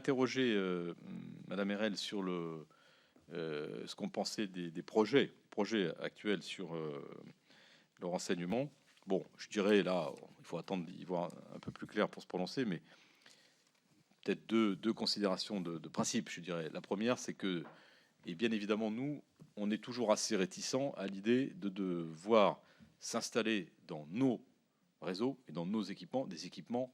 interrogé Madame Erel sur ce qu'on pensait des projets actuels sur le renseignement. Bon, je dirais là, il faut attendre d'y voir un peu plus clair pour se prononcer, mais peut-être deux considérations de principe, je dirais. La première, c'est que, et bien évidemment, nous, on est toujours assez réticents à l'idée de voir s'installer dans nos réseaux et dans nos équipements des équipements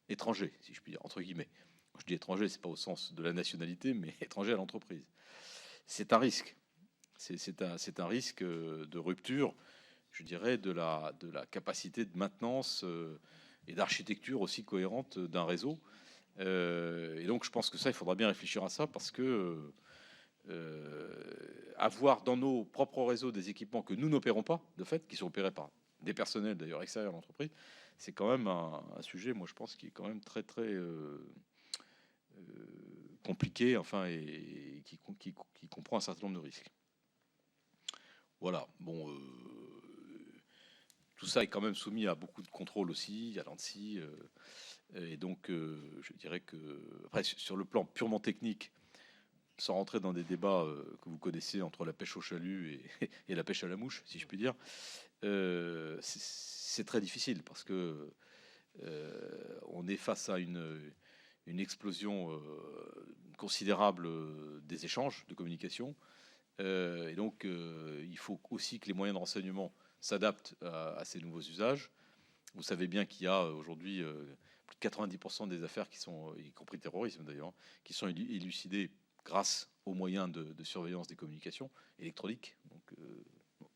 étrangers, si je puis dire, entre guillemets. Quand je dis étranger, c'est pas au sens de la nationalité, mais étranger à l'entreprise. C'est un risque. C'est un risque de rupture, je dirais, de la capacité de maintenance et d'architecture aussi cohérente d'un réseau. Et donc, je pense que ça, il faudra bien réfléchir à ça parce que avoir dans nos propres réseaux des équipements que nous n'opérons pas, de fait, qui sont opérés par des personnels d'ailleurs extérieurs à l'entreprise, c'est quand même un sujet, moi je pense, qui est quand même très compliqué, enfin, et qui comprend un certain nombre de risques. Voilà, bon, tout ça est quand même soumis à beaucoup de contrôles aussi, à l'ANSSI, et donc je dirais que, après, sur le plan purement technique, sans rentrer dans des débats que vous connaissez entre la pêche au chalut et la pêche à la mouche, si je puis dire, c'est très difficile parce que on est face à une explosion considérable des échanges de communication. Et donc, il faut aussi que les moyens de renseignement s'adaptent à ces nouveaux usages. Vous savez bien qu'il y a aujourd'hui plus de 90% des affaires qui sont, y compris le terrorisme d'ailleurs, qui sont élucidées grâce aux moyens de surveillance des communications électroniques, donc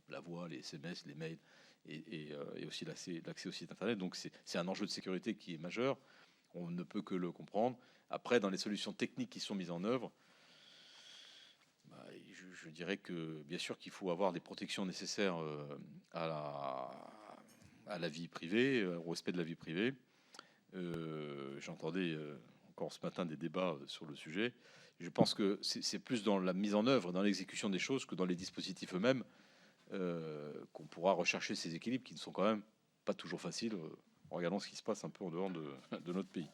la voix, les SMS, les mails, et aussi l'accès au site internet. Donc c'est un enjeu de sécurité qui est majeur. On ne peut que le comprendre. Après, dans les solutions techniques qui sont mises en œuvre, bah, je dirais que bien sûr qu'il faut avoir des protections nécessaires à la vie privée, au respect de la vie privée. J'entendais encore ce matin des débats sur le sujet. Je pense que c'est plus dans la mise en œuvre, dans l'exécution des choses que dans les dispositifs eux-mêmes qu'on pourra rechercher ces équilibres qui ne sont quand même pas toujours faciles en regardant ce qui se passe un peu en dehors de notre pays.